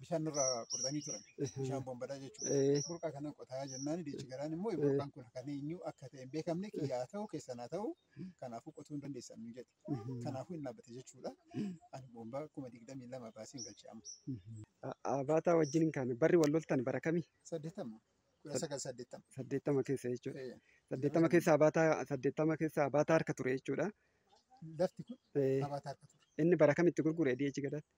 bishaan irraa qotanii turan. Bishaan bombadhaa jechuudha. Burqaa kana qotaa jennaan diichi garaan immoo burqaan kun kan eenyu akka ta'e hin beekamne kiyyaa ta'u keessan haa ta'u kanaafuu qotuu hin dandeessan nu jedhe. Kanaafuu hin dhaabbate jechuudha. Ani bombaa 22 baasiin galchee amma. Abaataa wajjin kan barri wal loltan bara kamii? 80. 1980. 80 keessa jechuudha. 80 keessa abaataa harka ture jechuudha. Lafti kun abaataa harka ture. Inni bara kamitti gurgure diichi gadaatti?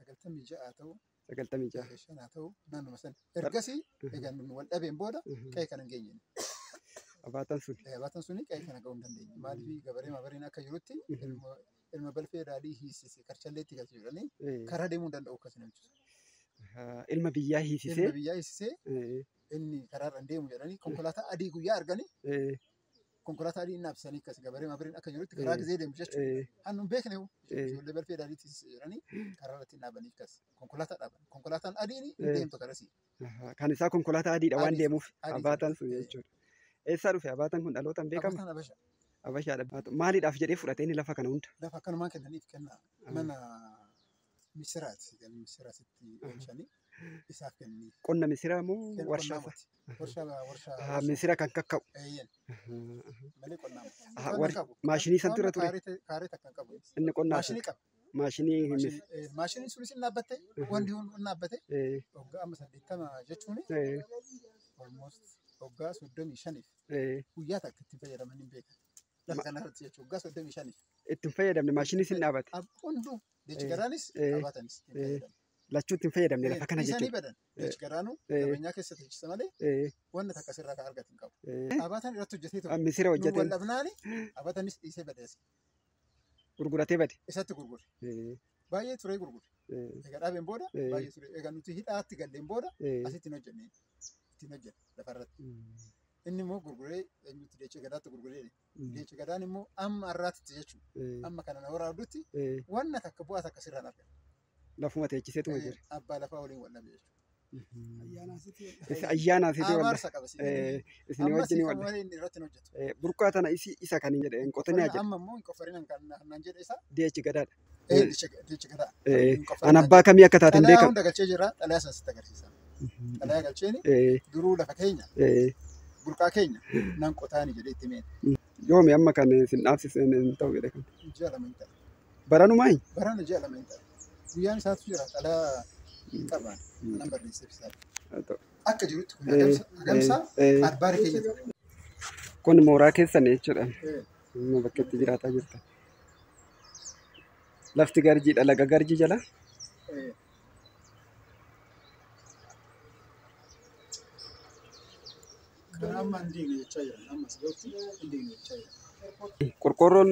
96 ta'u. 96. Haa ta'u naannuma sana. Ergasii eegan wal dhabeen booda qe'ee kana hin geenye. Abaataan sun. Abaataan suni qe'ee kana ga'uu hin dandeenye. Maaliif gabaree maabariin akka jirutti ilma balfee daadhii hiisise karchalleetti galchee jedhanii karaa deemuu hin danda'u akkas namichi. Ilma biyyaa hiisisee. Ilma biyyaa hiisisee inni karaarra hin deemu jedhanii konkolaataa adii guyyaa arganii konkolaataa adii inni absanii akkas gabaree maabariin akka jirutti karaa gizee deemu jechuudha. Hannu hin beekne ijoollee balfee daadhiitti jedhanii karaa irratti dhaabanii akkas konkolaataa dhaaban. Konkolaataan adiin hin deemtu karasii. Kan isaa konkolaataa adiidha waan deemuuf abaataan sun jechuudha. Eessaa dhufe abaataan kun dhalootaan beekama? Abaataan Habashaa. Habashaadha. Maaliidhaaf jedhee fudhatee inni lafa kana hunda? Lafa akkanumaan kennaniif kenna. Mana misiraati. Misiraatitti oomishanii isaaf kennanii. Qonna misiraa moo warshaa? Warshaa. Misira kan kakka'u. Malee qonnaa. Maashinii san dura ture? Kaareet akkan qabu. Inni qonnaa. Maashinii qaba. Maashinii sunis hin dhaabbatte. Wanti hin dhaabbatte. Waggaa amma 80 jechuun almost waggaa 35 guyyaa takka itti fayyadaman hin beekan. Lafa kanarratti jechuudha waggaa 35. Ittiin fayyadamne maashiniis hin dhaabate. Hunduu deechi garaanis abaatanis ittiin fayyadamu. Lachuu ittiin fayyadamne lafa kana jechuudha. jechuudha. Deechi garaanuu qabeenyaa keessatti hojjeta malee wanna takka sirraa kan argatu hin qabu. Abaataan irratti hojjetee ture. Misira hojjetee. Wal dhabnaani abaatanis dhiisee badeesse. Gurguratee bade. Isatti gurgure. Baay'ee ture gurgure. Egaa dhaabeen booda baay'ee ture. Egaa nuti hidhaatti galleen booda asitti hin hojjennee. Ittiin hojjeta lafarratti. Inni immoo gurguree eenyutti deechi gadaatti gurguree deechi gadaan immoo amma har'aatti jechuudha. Amma kana na waraabdutti wanna takka bu'aa takka sirraan argama. Lafuma teechiseetu jira. Abbaa lafaa waliin wal dhabe jechuudha. Ayyaana asii wal dhabe. Isin wajjin wal dhabe. Irratti hojjetu. Burqaa tana isa kan hin jedheen qotanii ajjeesu. Amma immoo hin qofariin kan jedhe isaa. Deechi gadaadha. Deechi gadaa. An abbaa kamii akka taate hin beekamu. Hunda galchee jira xalayaa san sitti agarsiisa. Xalayaa galcheeni duruu lafa keenya burqaa keenya nan qotaani jedhee itti meen. Yoomi amma kan isin dhaabsisan ta'u jedhe kan. Ji'a lama hin ta'e. Baranumaa hin? Barana ji'a lama hin ta'e. Guyyaan isaatu jira xalayaa qabaan nan barreessee bisaadha. Akka jirutti kun agamsaa adbaara keenya ta'e. Kun mooraa keessan jechuudha. Amma bakka itti jiraataa jirta. Lafti garjiidha laga garjii jala. Qorqorroon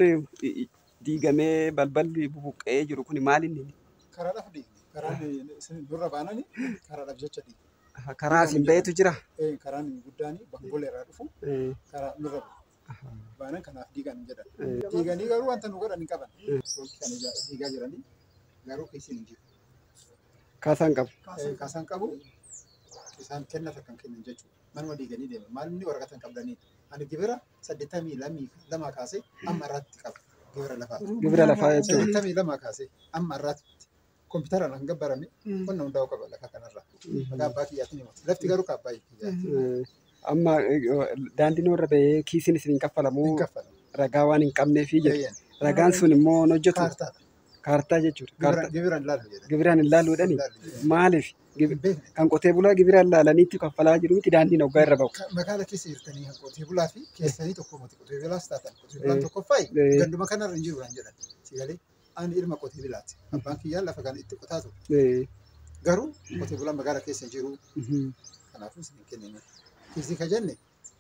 diigamee balballi bubuqqee jiru kun maal inni? Karaadhaaf diigame. Karaan isin durra baananii karaadhaaf jecha diigame. Karaa isin ba'eetu jira? Karaan guddaan bambolee irraa dhufu karaa nurra baanan kanaaf diigan jedhan. Diiganii garuu wanta nu godhan hin qaban. Kan diigaa jiranii garuu keessi hin jiru. Kaasaan qabu? Kaasaan qabu isaan kennata kan kennan jechuudha. Manuma diiganii deeman. Maalumni waraqata hin qabdanii. Ani gibira 82 kaasee amma irratti qaba. Gibira lafaa. Gibira lafaa jechuudha. 82 kaasee amma irratti kompiitaraan kan gabbarame qonna hundaa'uu qaba lafa kanarraa. Maqaa abbaa kiyyaatiin himatu. Lafti garuu kan abbaa kiyyaati. Amma daandiin irra bahee kiisiin isin hin kaffalamu ragaa waan hin qabneefi jedhu. Ragaan sun immoo hojjetu. Kaartaa jechuudha. Gibiraan hin laaluudhaani. Maaliif? Kan qotee bulaa gibiraan laalaniitti kaffalaa jiru miti daandiin hoggaa irra bahu. Magaala keessa jirtanii kan qotee bulaa fi keessanii tokko miti qotee bulaas taatan qotee bulaan tokkoffaayi ganduma kanarra hin jiru kan jedhan. Sigalee ani ilma qotee bulaati. Abbaan kiyyaan lafa kana itti qotaa ture. Garuu qotee bulaan magaala keessa jiru. Kanaafuu isin hin kennine. Kiisii ka jenne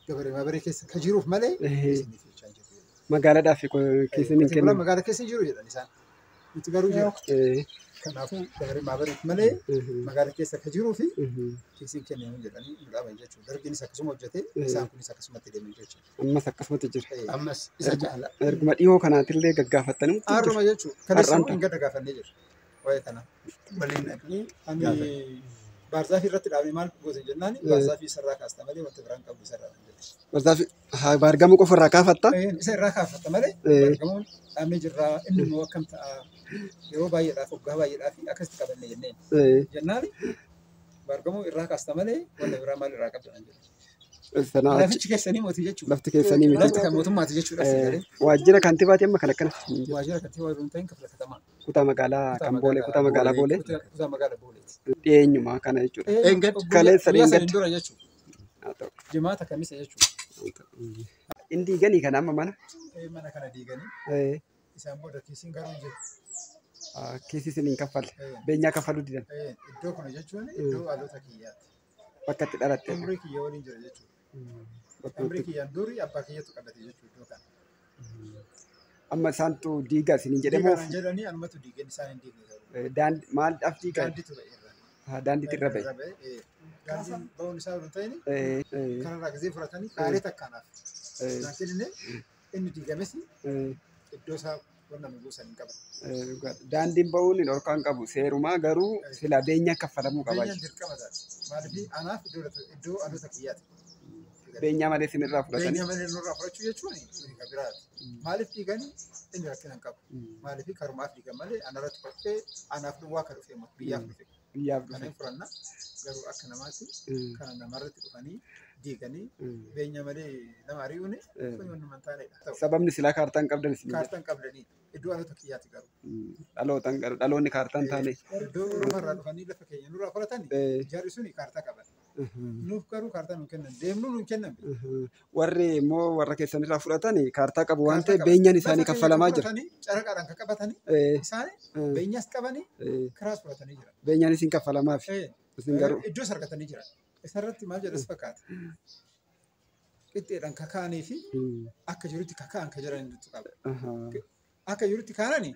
gabaree maabaree keessa ka jiruuf malee isiniif jechaa hin jiru. Magaalaadhaaf kiisiin hin kennu. Magaala keessa hin jiru jedhan isaan. Nuti garuu jiru. Kanaafuu gabaree maabaree malee magaala keessa ka jiruu fi kiisiin kennamu jedhanii nu dhaaban jechuudha. Dargiinis akkasuma hojjetee isaan kunis akkasumatti deeman jechuudha. Ammas akkasumatti jira. Ammas isa caala. Erguma dhiyoo kanaatillee gaggaafattanii. Har'uma jechuudha. Kaleessa hin gadda gaafannee jira. Waa'ee kana. Waliin dhaqnee ani baarzaafii irratti dhaabee maal goote jennaan baarzaafii isarraa kaasta malee wanta biraan qabdu isarraa jedhe. Baarzaafii baargamuu qofa irraa kaafatta? Isa irraa kaafatta malee baargamuun dhaabnee jirraa inni immoo akkam ta'a yeroo baay'eedhaaf waggaa baay'eedhaaf akkasitti qabanne jenneen. Jennaan bargamoo irraa kaasta malee wanta biraa maal irraa qabdan jedhu. Lafichi keessanii mootii jechuudha. Lafti keessanii miti. Lafti kan mootummaati jechuudha. Waajjira kantiibaati amma kan akkanatti. Waajjira kantiibaa yoo ta'in kan filatamaa. Kutaa magaalaa kan Boolee, kutaa magaalaa Boolee. Kutaa magaalaa Booleeti. Dhiyeenyuma kana jechuudha. Kaleessa dura jechuudha. Jimaata kamisa jechuudha. Inni diiganii kana amma mana. Mana kana diiganii. Isaan booda kiisiin garuu hin jiru. Kiisii isiniin kaffalle. Beenyaa kaffaluu didan. Iddoo kana jechuun iddoo dhaloota kiyyaati. Bakka itti dhalatte. Umrii kiyya waliin jira jechuudha. Umrii kiyyaan durii abbaa kiyyatu qabate jechuudha iddoo kana. Amma isaantu diigaa isiniin jedhamoo? Diigaa jedhanii anumatu diigan isaan hin diigne. Maaldhaaf diigaa? Daandiitu ba'e irra. Daandiitu irra ba'e. Daandiin ba'uun isaa waliin ta'ini kanarraa gisee fudhatanii kaalee takkaanaaf. Laakiin inni diigames iddoo isaa wanta nu buusan hin qaban. Daandiin ba'uun hin dhorkaan qabu. Seerumaa garuu sila beenyaa kaffalamuu qaba. Beenyaan dirqama taati. Maaliif anaaf iddoo dhaloota kiyyaati. Beenyaa malee isin irraa fudhatanii. Beenyaa malee nurraa fudhachuu jechuun kan biraati. Maaliif diiganii inni rakkina hin qabu. Maaliif karumaaf diigan malee anarratti qophee anaaf duwwaa kan dhufe biyyaaf dhufe. Biyyaaf dhufe. Kan furannaa garuu akka namaatti kan namarratti dhufanii diiganii beenyaa malee nama ari'uun kun wanti mantaanedha. Sababni silaa kaartaan qabdan isin. Kaartaan qabdanii iddoo dhaloota kiyyaati garuu. Dhaloonni kaartaan taane. Iddoo ormarraa dhufanii lafa keenya nurraa fudhatanii jarri suni kaartaa qaban. Nuuf garuu kaartaa nu kennan deemnu nu kennan. Warri immoo warra keessanirraa fudhatanii kaartaa qabu waan ta'eef beenyaan isaanii kaffalamaa jira. Caraqaadhaan kan qabatanii isaanii beenyaas qabanii kiraas fudhatanii jira. Beenyaan isin kaffalamaaf. Isin garuu iddoo sargatanii jira. Isarratti maal jedhas fakkaata. Qixxeedhaan kakaanii fi akka jirutti kakaan kan jiran nutti qaba. Akka jirutti kaanani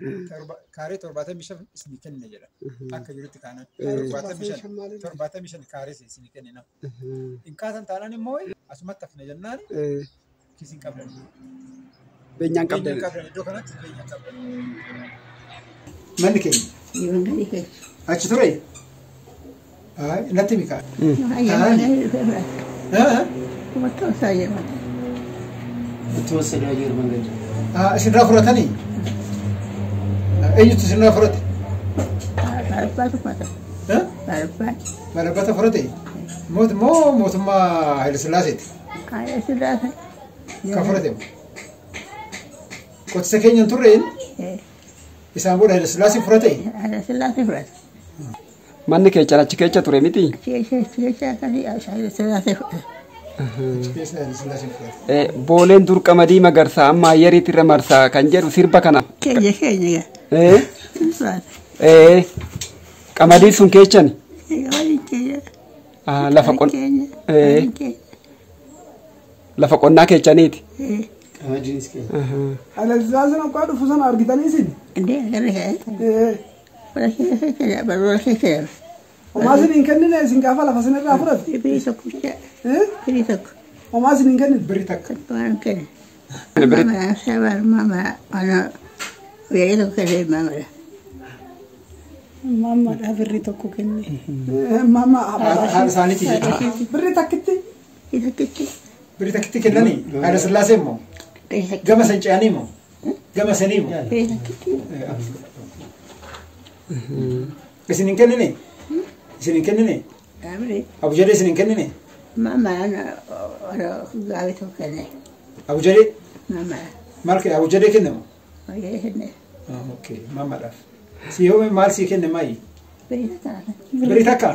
kaaree 75 isinii kennina jedha. Akka jirutti kaanan 75 kaaree isinii kennina. In kaasan taanaan immoo asumatti hafna jennaan kiisiin qabdan. Beenyaan qabdan. Iddoo kanatti beenyaan qabdan. Manni keenya. Achi ture. Natti mikaa. Isinirraa fudhatanii? Eenyutu isinirraa fudhate? Barabbata fudhate? Moo mootummaa Hayilesillaaseeti? Kan fudhate? Qotisa keenya hin turreen? Isaan booda Hayilesillaaseen fudhate? Hayilesillaaseen fudhate. Manni keechaan achi keessa ture miti? Booleen dur qamadii magarsaa amma ayyariitti irra marsaa kan jedhu sirba kana. Keenya. Qamadii sun keechani? Lafa qonnaa keechaniiti? Hayilesillaaseen akka dhufu sana argitanii isin? Omaasin hin kennine isin gaafa lafa sinirraa fudhate? Birii tokko. Omaasin hin kennine? Birii takka. Waan kenne. Mama weeree tokko kennee mamadha. Mamadha birrii tokko kenne. Mama haala isaaniiti jechuudha. Birrii takkitti? Birrii takkitti kennanii? Hayilesillaasee immoo? Gama san ce'anii immoo? Gama sanii immoo? Isin hin kennine? Isin hin kennine? Abujalee isin hin kennine? Mama gaabii tokko kenne. Abujalee? Mama. Maal kenne? Abujalee kennama? Abujalee kenne. Okay, mamaadhaaf. Si yoo maal sii kenne maayi? Birii takka. Birii takka?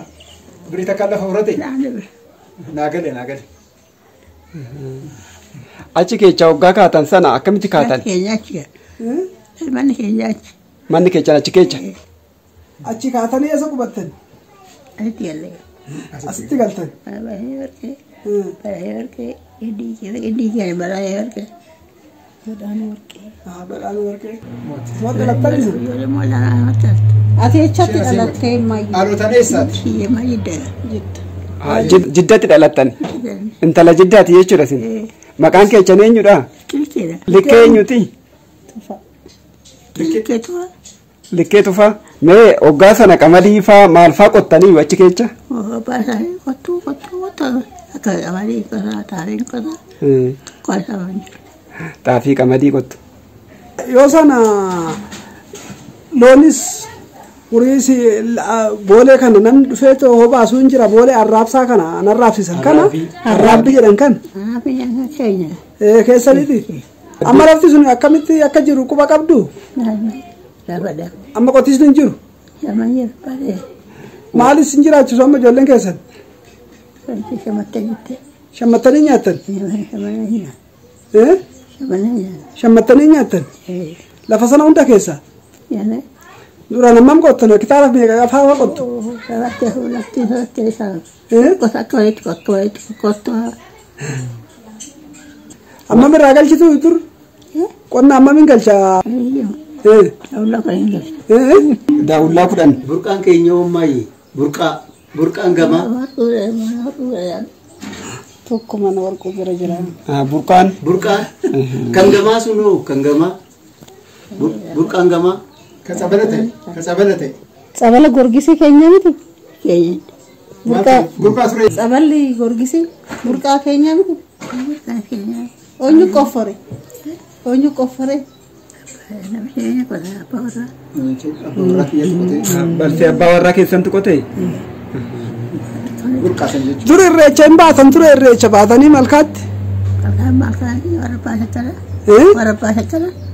Birii takka lafa fudhate? Naa gale. Achi keechaa waggaa kaatan sana akkamitti kaatan? Manni keenya achi. Manni keechaan achi keecha? Achi kaatanii eessa qubattan? Asitti galle. Asitti galtan? Baay'ee warqee. Iddii keenya baay'ee warqee. Badhaanuu warqee. Moo dhalattan isin? Ati echatti dhalattee maayii. Dhaloota eessaati? Jiddatti dhalattan? Intala jiddaati jechuudha isin? Maqaan keechan eenyudha? Likkee eenyuti? Likkee tufaa? Mee hoggaa sana qamadii faa maal faa qottanii achi keecha? Baasanii qottuu akka qamadii qotaa xaafiin qotaa qotaman jiru. Xaafii qamadii qottu. Yoo sana loonis horiis boolee kana namni dhufee hoo baasuu hin jira boolee arraabsaa kana an arraabsisan kana arraabbii jedhan kan keessaniiti amma lafti sun akkamitti akka jiru quba qabdu amma qotiisni hin jiru maalis hin jiraachisu amma ijoolleen keessan shammattanii nyaattan shammattanii nyaattan lafa sana hunda keessa duraan hammam qottan kitaaba meeqa afaan qottu amma mirraa galchitu dur qonna ammamin galcha daawullaa kudhan burqaan keenya uummayi burqaan gamaa tokko mana warquu bira jira burqaan kan gamaa sunoo kan gamaa burqaan gamaa Sabala gorgisi keenya miti burqaa saballi gorgisi burqaa keenya miti onyu qoffore baltee abbaa warraa keessantu qotee dur irreecha hin baatan ture irreecha baatanii malkaatti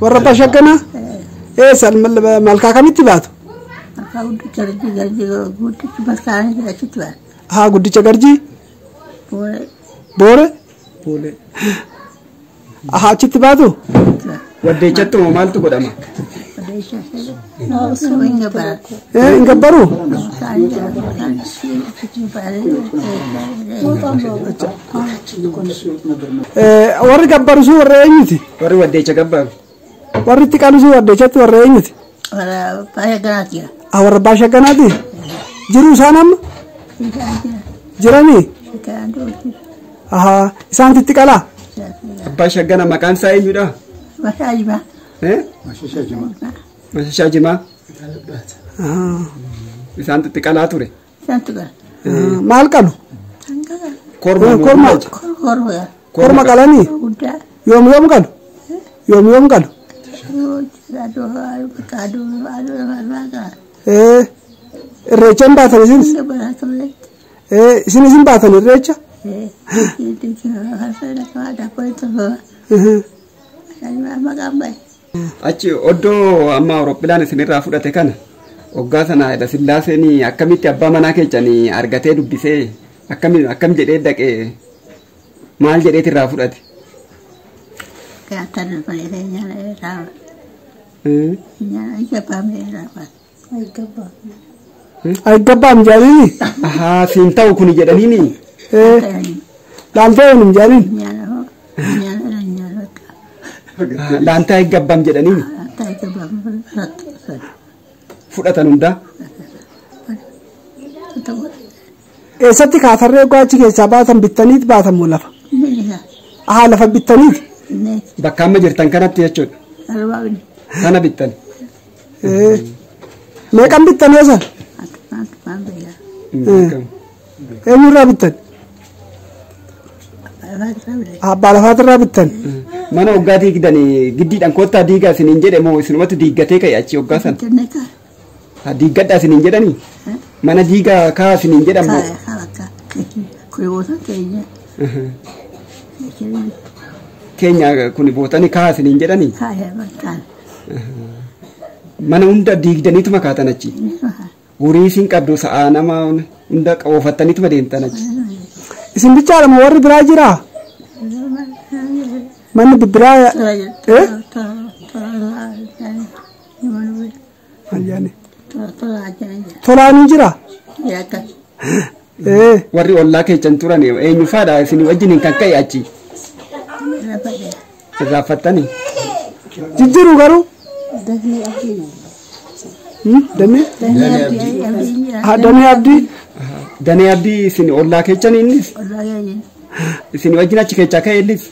warra bashagganaa eessan malkaa kamitti baatu haa guddicha garjii boore haa achitti baatu waddeechatti moo maaltu godhama hin gabbaru warri gabbaru sun warra eenyuti warri waddeecha gabbaru warri itti qalu sun waddeechatti warra eenyuti warra baashagganaati jiru isaan amma jiranii isaan itti qalaa abbaa shaggana maqaan isaa eenyudha Mashishaa Jimaa isaan itti qalaa ture maal qalu korma qalanii yoom qalu irreecha hin baatan isin baatan irreecha achi oddoo amma Awurooppilaan isinirraa fudhate kana waggaa sana Sillaaseen akkamitti abbaa manaa keessanii argatee dubbisee akkam jedhee dhaqee maal jedheetirraa fudhate Aigabbaam jedhanii siin ta'u kun jedhaniini laaltee hin jedhaniin laantaa aigabbaam jedhaniini fudhatan hundaa eessatti kaatarree achi keessaa baatan bittaniit baatan moo lafa lafa bittaniit bakka amma jirtan kanatti jechuudha kana bittan meeqan bittan eessan eenyurraa bittan abbaa lafaatirraa bittan mana waggaa diigdanii giddiidhaan koottaa diigaa isiniin jedhe moo isinumatti diiggatee ka'e achi waggaa sana diiggadhaa isiniin jedhanii mana diigaa kaa isiniin jedhamu keenya kun bootanii kaa isiniin jedhanii mana hunda diigdaniituma kaatan achi horii isin qabdu sa'aa nama hunda qoofattaniituma deemtan achi isin bichaadhama warri biraa jiraa manni biraa tolaanii jira warri ollaa keessan turan eenyufaadha isin wajjiniin kan ka'e achi irraaffattanii jijjiiru garuu Danee abdii isin ollaa keessan innis isin wajjin achi keessaa ka'e innis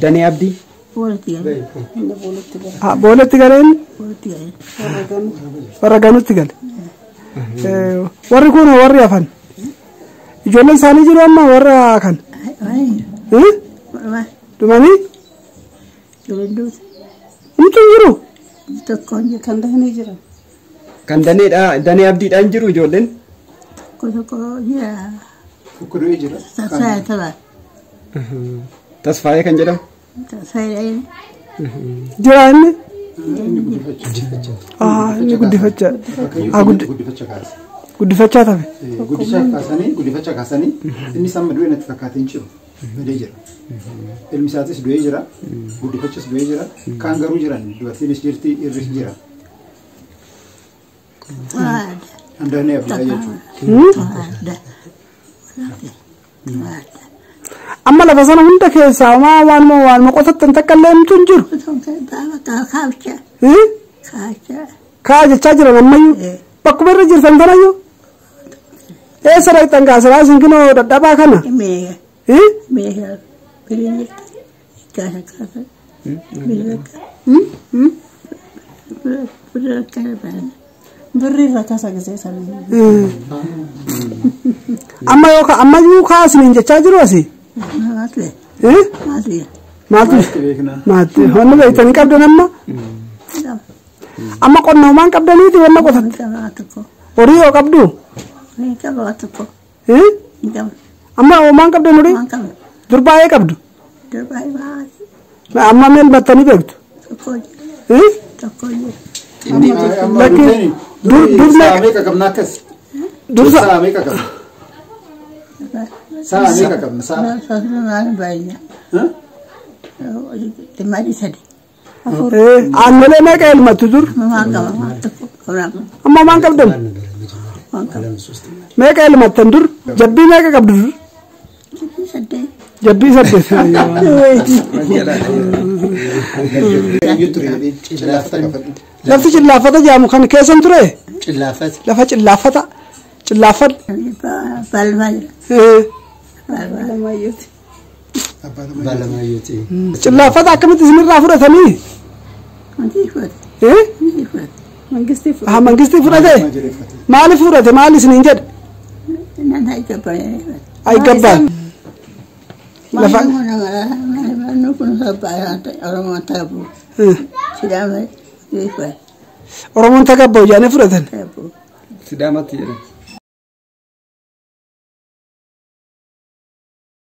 Danee abdii booletti galeen warra ganutti gale warri kun warri hafan ijoolleen isaanii jiru amma warra kan dhumanii Mungkin jiru Tokkoon Kan dahanii jiran. Kan danee abdiidhaan jiru ijoolleen. tokko jira. Tokko du'ee jira. Tasfaayee taphaa. Tasfaayee kan jedhamu. Tasfaayee. Jira inni. Inni guddifachaa. Inni guddifachaa. Guddifachaa kaasa. Guddifachaa tafe. Guddifachaa kaasanii inni samma du'ee natti fakkaatee hin jiru. Badee jira. Ilmi isaatis du'ee jira. Guddifachis du'ee jira. Kaan garuu jiran dubartiinis jirti irris jira. Handaanee abdiidhaa jechuudha. Amma lafa sana hunda keessaa waan qotattan takka illee himtu hin jiru. Kaa jechaa jiran ammayyuu. Bakkuma irra jirtan tanayyuu. Eessa dhaqxan kaasiraa isin kinoo dadhabaa kana? Birri irra kasa gisee sanii. Ammayyuu kaa isiniin jechaa jiru asii? Maatii. Wanni beektanii qabdan amma? Amma qonnoomaan qabdaniiti wanna qotatte? Horii yoo qabdu? Amma oomaan qabdan horii? Durbaayee qabdu? Amma meel battanii beektu? Meeqa qabna akkas? Saa meeqa qabna? Saa meeqa qabna? Aannolee meeqa elmattu dur? Amma maan qabdan? Meeqa elmattan dur? Jabbii meeqa qabdu dur? Jabbii 8. Lafti cillaafata jedhamu kan keessan ture? Lafa cillaafata. Cillaafata. Cillaafata akkamitti isinirraa fudhatanii? Mangistii fudhate? Maaliif fudhate? Maali isiniin jedhe? Aygabbaan. Oromoon tagabboo jaanii fudhatan. Sidaamatti jedhama.